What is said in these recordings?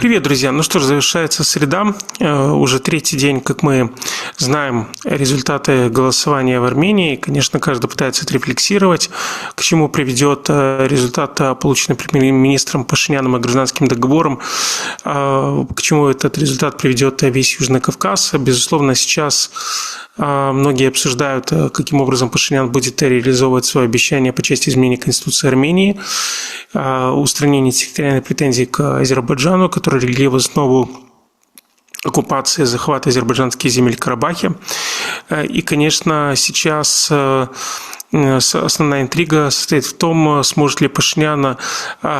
Привет, друзья! Ну что ж, завершается среда. Уже третий день, как мы знаем, результаты голосования в Армении. И, конечно, каждый пытается отрефлексировать, к чему приведет результат, полученный премьер-министром Пашиняном и гражданским договором, к чему этот результат приведет весь Южный Кавказ. Безусловно, сейчас многие обсуждают, каким образом Пашинян будет реализовывать свое обещание по части изменения Конституции Армении, устранения территориальной претензий к Азербайджану, который легли в основу оккупации, захвата азербайджанских земель в Карабахе. И, конечно, сейчас основная интрига состоит в том, сможет ли Пашинян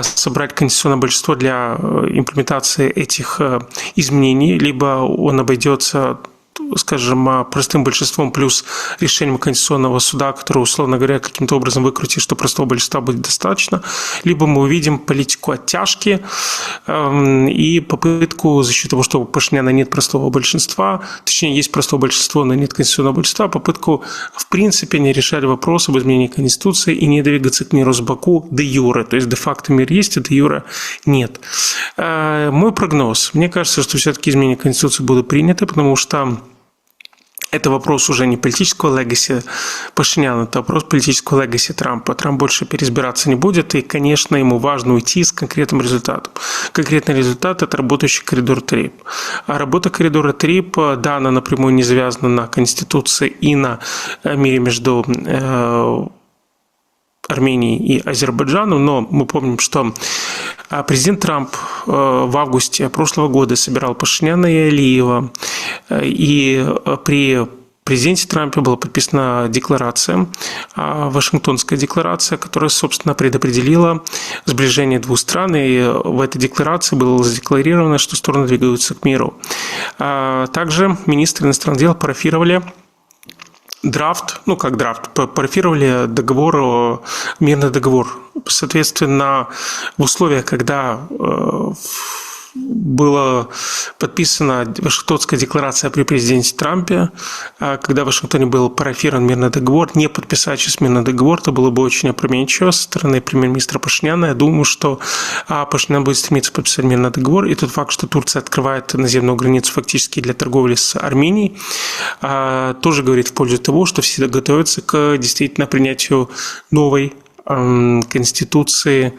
собрать конституционное большинство для имплементации этих изменений, либо он обойдется, скажем, простым большинством плюс решением Конституционного суда, которое, условно говоря, каким-то образом выкрутит, что простого большинства будет достаточно, либо мы увидим политику оттяжки и попытку за счет того, что у Пашиняна нет простого большинства, точнее, есть простое большинство, но нет Конституционного большинства, попытку, в принципе, не решать вопрос об изменении Конституции и не двигаться к миру с Баку де юре, то есть де-факто мир есть, а де юре нет. Мой прогноз. Мне кажется, что все-таки изменения Конституции будут приняты, потому что это вопрос уже не политического легаси Пашиняна, это вопрос политического легаси Трампа. Трамп больше переизбираться не будет, и, конечно, ему важно уйти с конкретным результатом. Конкретный результат – это работающий коридор ТРИП. А работа коридора ТРИП, да, она напрямую не завязана на Конституции и на мире между Армении и Азербайджаном, но мы помним, что президент Трамп в августе прошлого года собирал Пашиняна и Алиева, и при президенте Трампе была подписана декларация, Вашингтонская декларация, которая, собственно, предопределила сближение двух стран, и в этой декларации было задекларировано, что стороны двигаются к миру. Также министры иностранных дел парафировали парафировали договор, мирный договор. Соответственно, в условиях, когда была подписана Вашингтонская декларация при президенте Трампе, когда в Вашингтоне был парафирован мирный договор, не подписать сейчас мирный договор, это было бы очень опрометчиво со стороны премьер-министра Пашиняна. Я думаю, что Пашинян будет стремиться подписать мирный договор, и тот факт, что Турция открывает наземную границу фактически для торговли с Арменией, тоже говорит в пользу того, что все готовятся к действительно принятию новой конституции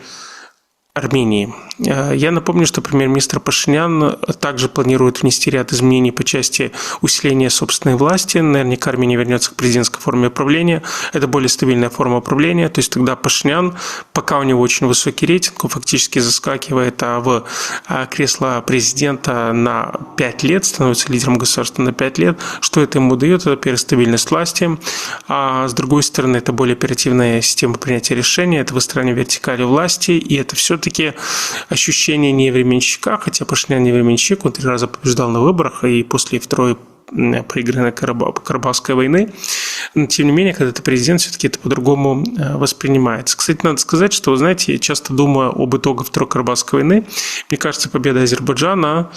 Армении. Я напомню, что премьер-министр Пашинян также планирует внести ряд изменений по части усиления собственной власти. Наверняка Армения вернется к президентской форме управления. Это более стабильная форма управления. То есть тогда Пашинян, пока у него очень высокий рейтинг, он фактически заскакивает в кресло президента на 5 лет, становится лидером государства на 5 лет. Что это ему дает? Это, во-первых, стабильность власти. А с другой стороны, это более оперативная система принятия решений, это выстраивание вертикали власти, и это все-таки ощущение не временщика, хотя Пашинян не временщик, он 3 раза побеждал на выборах и после второй проигранной Карабахской войны. Но, тем не менее, когда ты президент, все-таки это по-другому воспринимается. Кстати, надо сказать, что, вы знаете, я часто думаю об итогах Второй Карабахской войны. Мне кажется, победа Азербайджана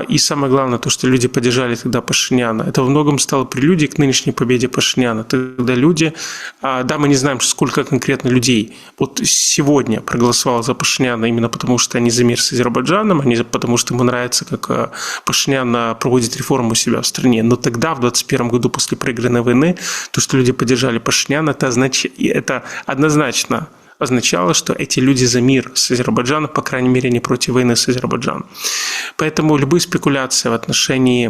и самое главное, то, что люди поддержали тогда Пашиняна, это во многом стало прелюдией к нынешней победе Пашиняна. Тогда люди, да, мы не знаем, сколько конкретно людей вот сегодня проголосовало за Пашиняна именно потому, что они за мир с Азербайджаном, а не потому, что ему нравится, как Пашинян проводит реформу у себя в стране. Но тогда, в 2021 году, после проигранной войны, то, что люди поддержали Пашиняна, это однозначно означало, что эти люди за мир с Азербайджаном, по крайней мере, не против войны с Азербайджаном. Поэтому любые спекуляции в отношении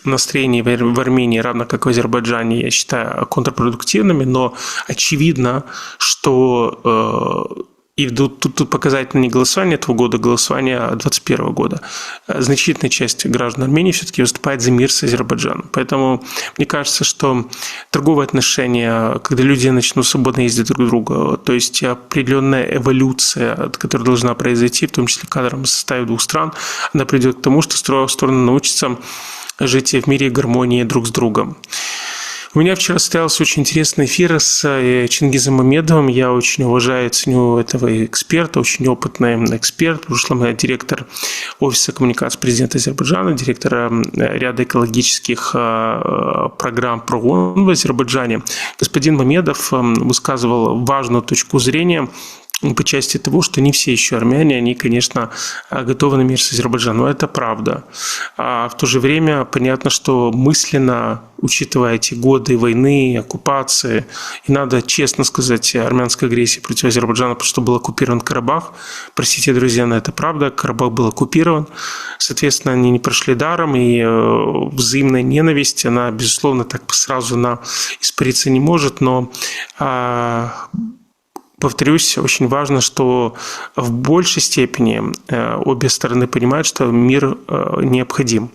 настроений в Армении, равно как и в Азербайджане, я считаю контрпродуктивными, но очевидно, что и тут показательно не голосование этого года, а голосование 2021 года. Значительная часть граждан Армении все-таки выступает за мир с Азербайджаном. Поэтому мне кажется, что торговые отношения, когда люди начнут свободно ездить друг к другу, то есть определенная эволюция, которая должна произойти, в том числе в кадровом составе двух стран, она придет к тому, что стороны научатся жить в мире и гармонии друг с другом. У меня вчера состоялся очень интересный эфир с Чингизом Мамедовым. Я очень уважаю и ценю этого эксперта, очень опытный эксперт. В прошлом я директор Офиса коммуникации президента Азербайджана, директор ряда экологических программ ПРООН в Азербайджане. Господин Мамедов высказывал важную точку зрения по части того, что не все еще армяне, они, конечно, готовы на мир с Азербайджаном. Но это правда. А в то же время понятно, что мысленно, учитывая эти годы войны, оккупации, и надо честно сказать, армянской агрессии против Азербайджана, потому что был оккупирован Карабах. Простите, друзья, но это правда. Карабах был оккупирован. Соответственно, они не прошли даром, и взаимная ненависть, она, безусловно, так сразу испариться не может, но повторюсь, очень важно, что в большей степени обе стороны понимают, что мир необходим.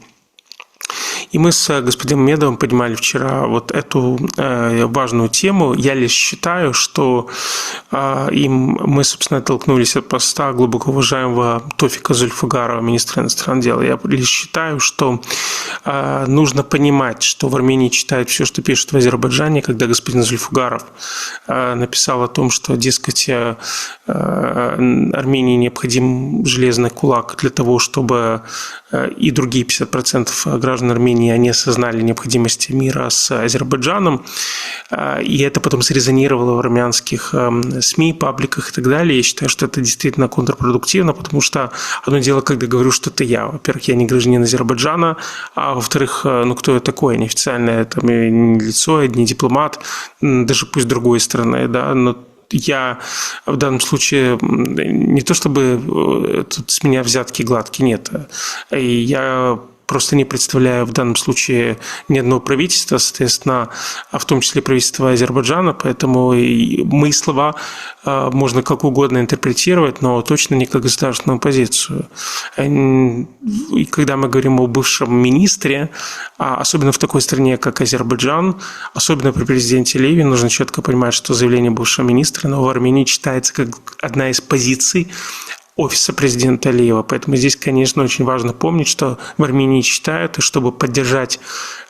И мы с господином Медовым поднимали вчера вот эту важную тему. Я лишь считаю, что мы, собственно, оттолкнулись от поста глубоко уважаемого Тофика Зульфугарова, министра иностранных дел. Я лишь считаю, что нужно понимать, что в Армении читают все, что пишут в Азербайджане. Когда господин Зульфугаров написал о том, что, дескать, Армении необходим железный кулак для того, чтобы и другие 50% граждан Армении, они осознали необходимость мира с Азербайджаном, и это потом срезонировало в армянских СМИ, пабликах и так далее. Я считаю, что это действительно контрпродуктивно, потому что одно дело, когда говорю, что это я. Во-первых, я не гражданин Азербайджана, а во-вторых, кто я такой? Неофициальное не лицо, не дипломат, даже пусть другой страны, да, но я в данном случае не то чтобы тут с меня взятки гладкие, нет. Я просто не представляю в данном случае ни одного правительства, соответственно, в том числе правительства Азербайджана, поэтому мои слова можно как угодно интерпретировать, но точно не как государственную позицию. И когда мы говорим о бывшем министре, особенно в такой стране, как Азербайджан, особенно при президенте Алиеве, нужно четко понимать, что заявление бывшего министра, но в Армении читается как одна из позиций офиса президента Алиева. Поэтому здесь, конечно, очень важно помнить, что в Армении читают, и чтобы поддержать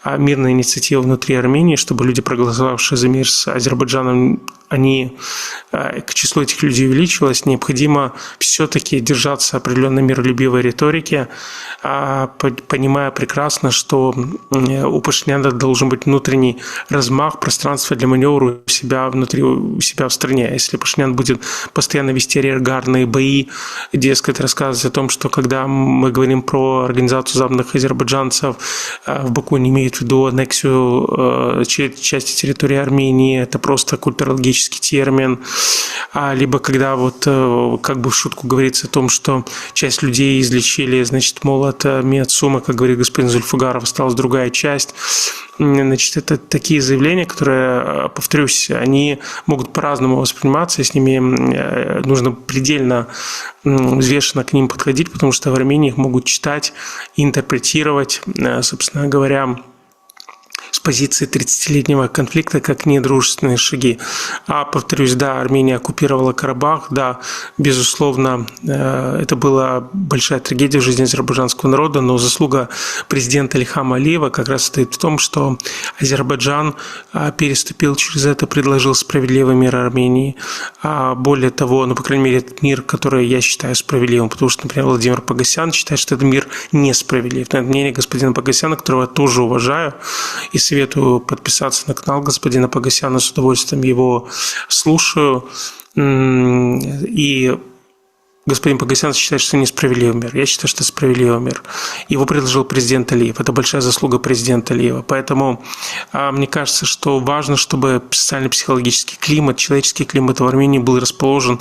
мирные инициативы внутри Армении, чтобы люди, проголосовавшие за мир с Азербайджаном, число этих людей увеличилось, необходимо все-таки держаться определенной миролюбивой риторики, понимая прекрасно, что у Пашиняна должен быть внутренний размах, пространство для маневра у себя в стране. Если Пашинян будет постоянно вести арьергарные бои, дескать, рассказывать о том, что когда мы говорим про организацию западных азербайджанцев, в Баку не имеют в виду аннексию части территории Армении, это просто культурологический термин, либо когда вот как бы в шутку говорится о том, что часть людей излечили, значит, мол, от миоцумы, как говорит господин Зульфугаров, осталась другая часть. Значит, это такие заявления, которые, повторюсь, они могут по-разному восприниматься, и с ними нужно предельно взвешенно к ним подходить, потому что в Армении их могут читать и интерпретировать, собственно говоря, с позиции 30-летнего конфликта как недружественные шаги. Повторюсь, да, Армения оккупировала Карабах, да, безусловно, это была большая трагедия в жизни азербайджанского народа, но заслуга президента Ильхама Алиева как раз стоит в том, что Азербайджан переступил через это, предложил справедливый мир Армении. Более того, по крайней мере, этот мир, который я считаю справедливым, потому что, например, Владимир Погосян считает, что этот мир несправедлив. Это мнение господина Погосяна, которого я тоже уважаю, и советую подписаться на канал господина Погосяна, с удовольствием его слушаю. И господин Погосян считает, что несправедливый мир. Я считаю, что это справедливый мир. Его предложил президент Алиев. Это большая заслуга президента Алиева. Поэтому мне кажется, что важно, чтобы социально-психологический климат, человеческий климат в Армении был расположен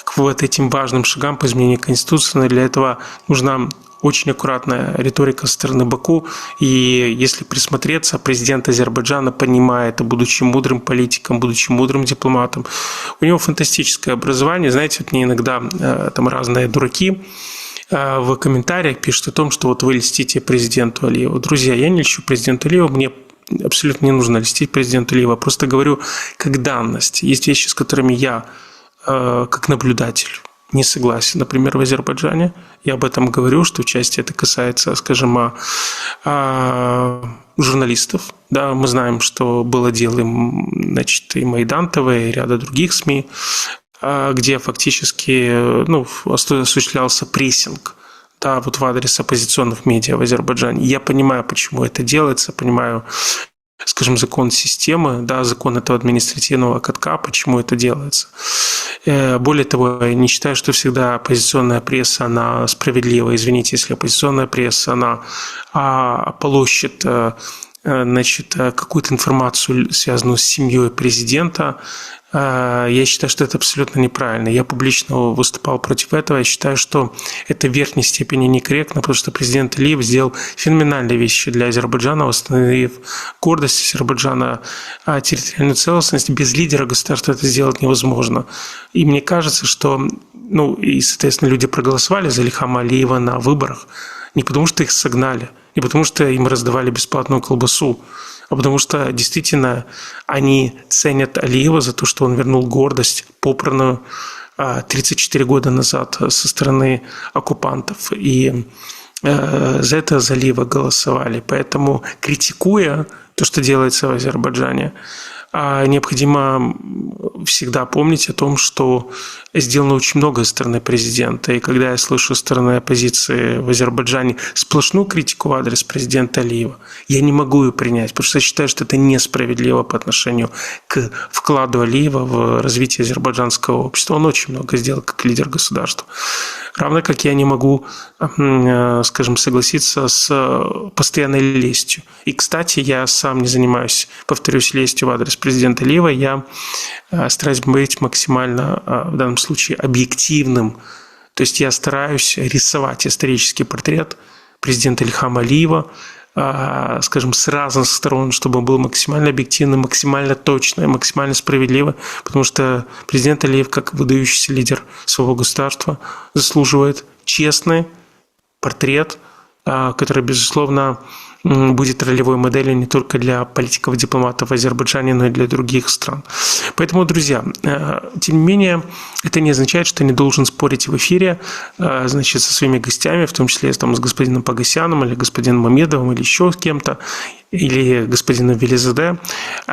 к вот этим важным шагам по изменению Конституции. Но для этого нужна очень аккуратная риторика со стороны Баку. И если присмотреться, президент Азербайджана понимает, будучи мудрым политиком, будучи мудрым дипломатом, у него фантастическое образование. Знаете, вот мне иногда там разные дураки в комментариях пишут о том, что вот вы льстите президенту Алиеву. Друзья, я не льщу президенту Алиеву, мне абсолютно не нужно льстить президенту Алиеву. Я просто говорю как данность. Есть вещи, с которыми я, как наблюдатель, не согласен. Например, в Азербайджане я об этом говорю, что в части это касается, скажем, журналистов. Да, мы знаем, что было дело, значит, и Майдан ТВ, и ряда других СМИ, где фактически осуществлялся прессинг, да, вот в адрес оппозиционных медиа в Азербайджане. Я понимаю, почему это делается, понимаю скажем, закон системы, да, закон этого административного катка, почему это делается. Более того, я не считаю, что всегда оппозиционная пресса, она справедлива. Извините, если оппозиционная пресса, она полощет, значит, какую-то информацию, связанную с семьей президента. Я считаю, что это абсолютно неправильно. Я публично выступал против этого. Я считаю, что это в верхней степени некорректно, потому что президент Алиев сделал феноменальные вещи для Азербайджана, восстановив гордость Азербайджана, территориальную целостность. Без лидера государства это сделать невозможно. И мне кажется, что, и, соответственно, люди проголосовали за Ильхама Алиева на выборах не потому, что их согнали, не потому, что им раздавали бесплатную колбасу, а потому что действительно они ценят Алиева за то, что он вернул гордость, попранную 34 года назад со стороны оккупантов. И за это за Алиева голосовали. Поэтому, критикуя то, что делается в Азербайджане, необходимо всегда помнить о том, что сделано очень много со стороны президента. И когда я слышу со стороны оппозиции в Азербайджане сплошную критику в адрес президента Алиева, я не могу ее принять, потому что я считаю, что это несправедливо по отношению к вкладу Алиева в развитие азербайджанского общества. Он очень много сделал как лидер государства. Равно как я не могу, скажем, согласиться с постоянной лестью. И, кстати, я сам не занимаюсь, повторюсь, лестью в адрес президента Алиева. Я стараюсь быть максимально, в данном случае, объективным. То есть я стараюсь рисовать исторический портрет президента Ильхама Алиева, скажем, с разных сторон, чтобы он был максимально объективным, максимально точным, максимально справедливым, потому что президент Алиев, как выдающийся лидер своего государства, заслуживает честный портрет, который, безусловно, будет ролевой моделью не только для политиков и дипломатов в Азербайджане, но и для других стран. Поэтому, друзья, тем не менее, это не означает, что я не должен спорить в эфире, значит, со своими гостями, в том числе с господином Погосяном или господином Мамедовым или еще с кем-то, или господином Велизаде.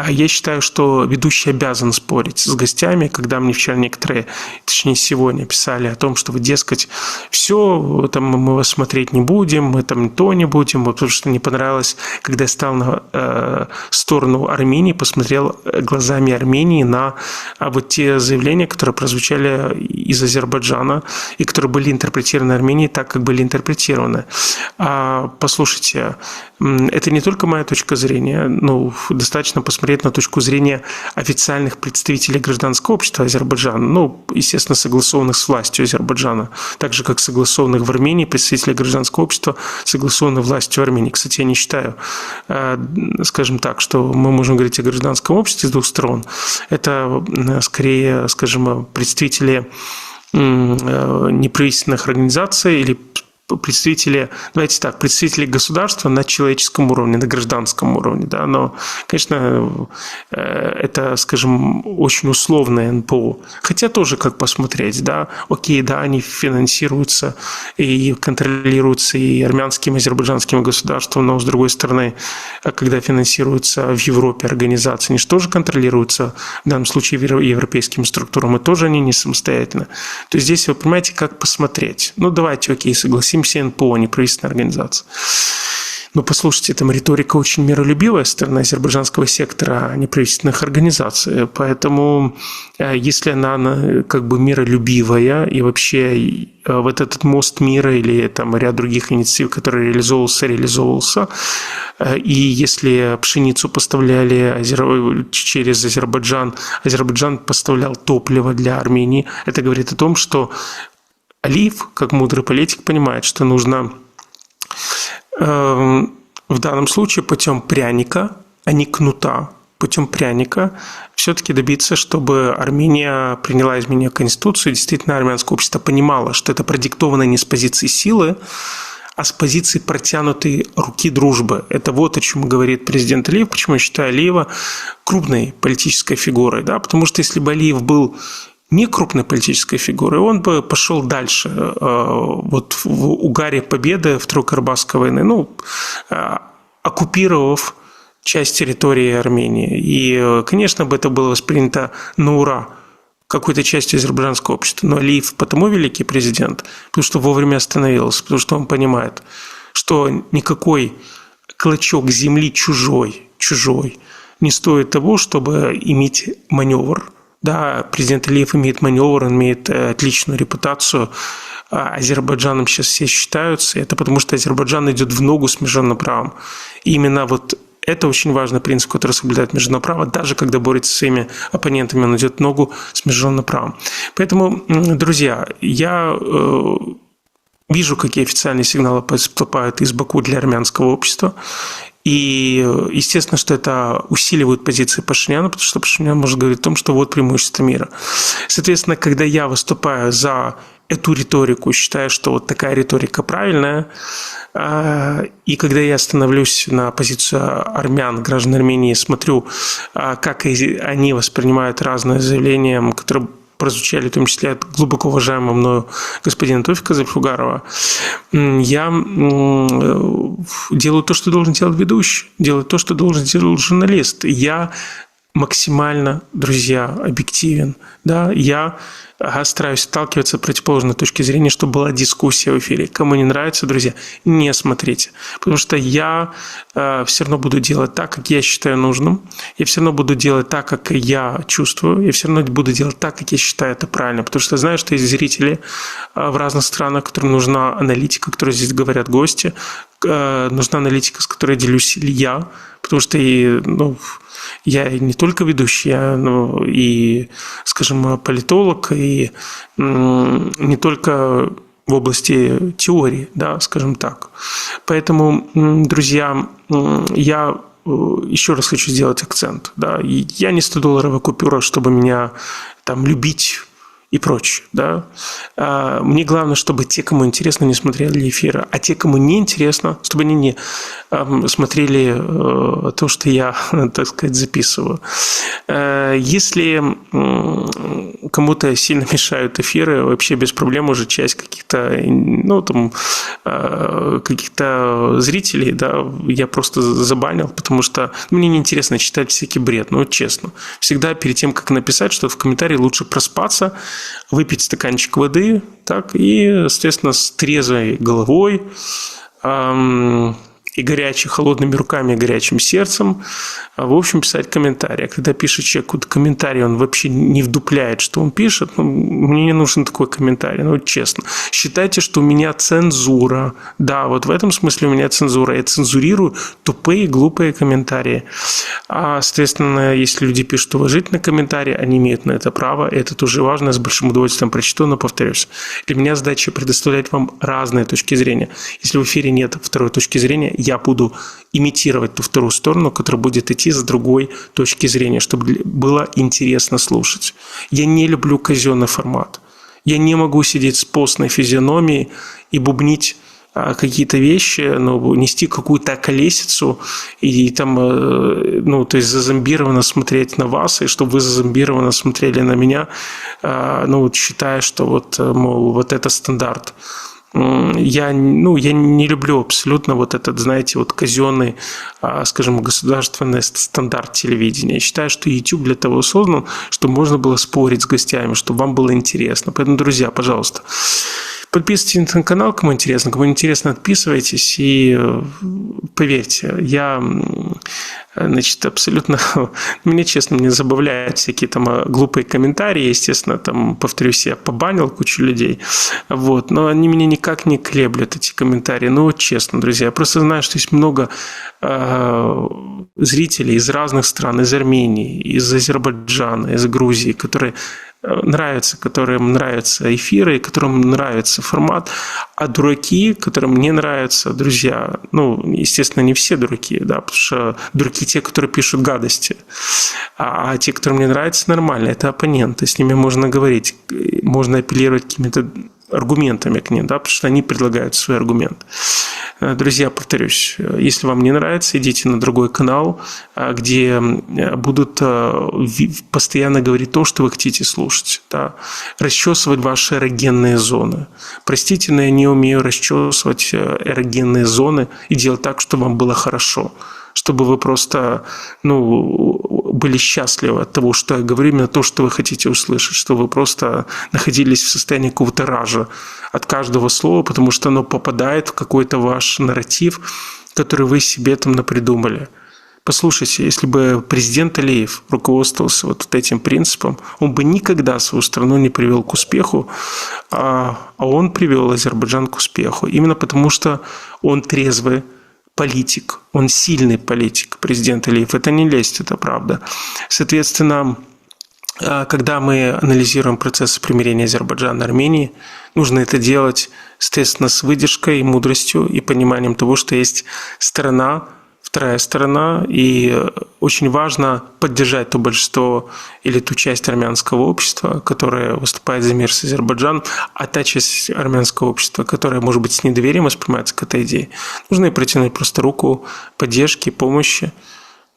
Я считаю, что ведущий обязан спорить с гостями, когда мне вчера некоторые, точнее сегодня, писали о том, что вы, дескать, все, там мы вас смотреть не будем, мы там то не будем, потому что не понравилось, когда я стал на сторону Армении, посмотрел глазами Армении на вот те заявления, которые прозвучали из Азербайджана и которые были интерпретированы Арменией так, как были интерпретированы. Послушайте, это не только моя точка зрения, достаточно посмотреть на точку зрения официальных представителей гражданского общества Азербайджана, естественно, согласованных с властью Азербайджана, так же, как согласованных в Армении представителей гражданского общества, согласованных властью Армении. Кстати, я не считаю, скажем так, что мы можем говорить о гражданском обществе с двух сторон. Это скорее, скажем, представители неправительственных организаций или представители, давайте так, представители государства на человеческом уровне, на гражданском уровне, да, но, конечно, это, скажем, очень условное НПО. Хотя тоже как посмотреть, да, окей, да, они финансируются и контролируются и армянским, и азербайджанским государством, но, с другой стороны, когда финансируются в Европе организации, они же тоже контролируются, в данном случае, европейскими структурами, и тоже они не самостоятельно. То есть здесь, вы понимаете, как посмотреть. Давайте, окей, согласимся, НПО, неправительственная организация. Но послушайте, там риторика очень миролюбивая со стороны азербайджанского сектора неправительственных организаций. Поэтому, если она как бы миролюбивая и вообще вот этот мост мира или там ряд других инициатив, которые реализовывался, и если пшеницу поставляли через Азербайджан, Азербайджан поставлял топливо для Армении, это говорит о том, что Алиев, как мудрый политик, понимает, что нужно в данном случае путем пряника, а не кнута, путем пряника все-таки добиться, чтобы Армения приняла изменение Конституции, и действительно армянское общество понимало, что это продиктовано не с позиции силы, а с позиции протянутой руки дружбы. Это вот о чем говорит президент Алиев, почему я считаю Алиева крупной политической фигурой. Да? Потому что если бы Алиев был не крупной политической фигурой, он бы пошел дальше, вот в угаре победы Второй Карабахской войны, оккупировав часть территории Армении. И, конечно, бы это было воспринято на ура какой-то частью азербайджанского общества. Но Алиев потому великий президент, потому что вовремя остановился, потому что он понимает, что никакой клочок земли чужой чужой не стоит того, чтобы иметь маневр. Да, президент Алиев имеет маневр, он имеет отличную репутацию. Азербайджаном сейчас все считаются. Это потому, что Азербайджан идет в ногу с международным правом. И именно вот это очень важный принцип, который соблюдает международное право. Даже когда борется со своими оппонентами, он идет в ногу с международным правом. Поэтому, друзья, я вижу, какие официальные сигналы поступают из Баку для армянского общества. И естественно, что это усиливает позиции Пашиняна, потому что Пашинян может говорить о том, что вот преимущество мира. Соответственно, когда я выступаю за эту риторику, считаю, что вот такая риторика правильная, и когда я становлюсь на позицию армян, граждан Армении, смотрю, как они воспринимают разные заявления, которые прозвучали, в том числе от глубоко уважаемого мною господина Тофика Зульфугарова, я делаю то, что должен делать ведущий, делаю то, что должен делать журналист. Я максимально, друзья, объективен. Да? Я стараюсь отталкиваться от противоположной точки зрения, чтобы была дискуссия в эфире. Кому не нравится, друзья, не смотрите. Потому что я все равно буду делать так, как я считаю нужным. Я все равно буду делать так, как я чувствую. Я все равно буду делать так, как я считаю это правильно. Потому что я знаю, что есть зрители в разных странах, которым нужна аналитика, о которой здесь говорят гости. Нужна аналитика, с которой делюсь я. Потому что я не только ведущий, я и, скажем, политолог, и не только в области теории, да, скажем так. Поэтому, друзья, я еще раз хочу сделать акцент. Да, я не 100-долларовая купюра, чтобы меня там любить и прочее. Да. Мне главное, чтобы те, кому интересно, не смотрели эфиры, а те, кому не интересно, чтобы они не смотрели то, что я, так сказать, записываю. Если кому-то сильно мешают эфиры, вообще без проблем уже часть каких-то зрителей, да, я просто забанил, потому что мне неинтересно читать всякий бред, честно. Всегда перед тем, как написать что-то в комментарии, лучше проспаться, выпить стаканчик воды, так, и, соответственно, с трезвой головой и холодными руками, и горячим сердцем, в общем, писать комментарии. А когда пишет человек какой-то комментарий, он вообще не вдупляет, что он пишет, мне не нужен такой комментарий, честно. Считайте, что у меня цензура. Да, вот в этом смысле у меня цензура. Я цензурирую тупые, глупые комментарии. А, соответственно, если люди пишут уважительные комментарии, они имеют на это право, и это тоже важно, я с большим удовольствием прочту, но повторюсь. Для меня задача предоставлять вам разные точки зрения. Если в эфире нет второй точки зрения, я буду имитировать ту вторую сторону, которая будет идти с другой точки зрения, чтобы было интересно слушать. Я не люблю казенный формат. Я не могу сидеть с постной физиономией и бубнить какие-то вещи, нести какую-то колесицу и там, то есть зазомбированно смотреть на вас, и чтобы вы зазомбированно смотрели на меня, считая, что вот это стандарт. Я не люблю абсолютно вот этот, знаете, казенный, скажем, государственный стандарт телевидения. Я считаю, что YouTube для того создан, чтобы можно было спорить с гостями, чтобы вам было интересно. Поэтому, друзья, пожалуйста, подписывайтесь на канал, кому интересно, отписывайтесь. И поверьте, я, абсолютно, меня, честно, не забавляют всякие там глупые комментарии. Естественно, там, повторюсь, я побанил кучу людей. Но они меня никак не колеблют, эти комментарии. Честно, друзья, я просто знаю, что есть много зрителей из разных стран, из Армении, из Азербайджана, из Грузии, которым нравятся эфиры, которым нравится формат, а дураки, которым не нравятся, друзья, естественно, не все дураки, да, потому что дураки те, которые пишут гадости, а те, которым не нравится, нормально, это оппоненты, с ними можно говорить, можно апеллировать какими-то аргументами к ним, да, потому что они предлагают свой аргумент. Друзья, повторюсь, если вам не нравится, идите на другой канал, где будут постоянно говорить то, что вы хотите слушать, да, расчесывать ваши эрогенные зоны. Простите, но я не умею расчесывать эрогенные зоны и делать так, чтобы вам было хорошо, чтобы вы просто, были счастливы от того, что я говорю, именно то, что вы хотите услышать, что вы просто находились в состоянии какого-то ража от каждого слова, потому что оно попадает в какой-то ваш нарратив, который вы себе там напридумали. Послушайте, если бы президент Алиев руководствовался вот этим принципом, он бы никогда свою страну не привел к успеху, а он привел Азербайджан к успеху. Именно потому, что он трезвый политик, он сильный политик, президент Алиев. Это не лесть, это правда. Соответственно, когда мы анализируем процесс примирения Азербайджана и Армении, нужно это делать, естественно, с выдержкой, мудростью и пониманием того, что есть сторона, вторая сторона, и очень важно поддержать то большинство или ту часть армянского общества, которая выступает за мир с Азербайджаном, а та часть армянского общества, которая, может быть, с недоверием воспринимается к этой идее. Нужно ей протянуть просто руку поддержки, помощи.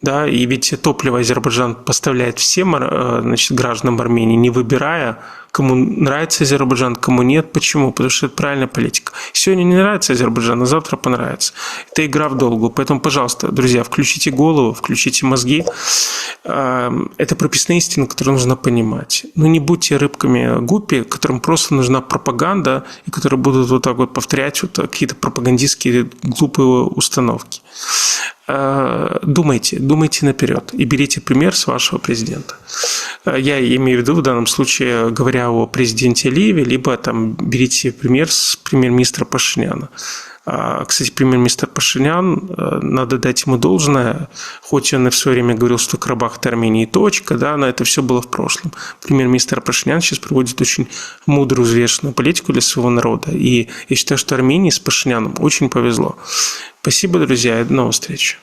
Да, и ведь топливо Азербайджан поставляет всем, значит, гражданам Армении, не выбирая, кому нравится Азербайджан, кому нет. Почему? Потому что это правильная политика. Сегодня не нравится Азербайджан, а завтра понравится. Это игра в долгую. Поэтому, пожалуйста, друзья, включите голову, включите мозги. Это прописные истины, которые нужно понимать. Но не будьте рыбками гуппи, которым просто нужна пропаганда, и которые будут вот так вот повторять вот какие-то пропагандистские глупые установки. Думайте наперед и берите пример с вашего президента. Я имею в виду в данном случае, говоря о президенте Алиеве, либо там берите пример с премьер-министра Пашиняна. Кстати, премьер-министр Пашинян, надо дать ему должное, хоть он и в свое время говорил, что Карабах – это Армения и точка, да, но это все было в прошлом. Премьер-министр Пашинян сейчас проводит очень мудрую, взвешенную политику для своего народа. И я считаю, что Армении с Пашиняном очень повезло. Спасибо, друзья, и до новых встреч.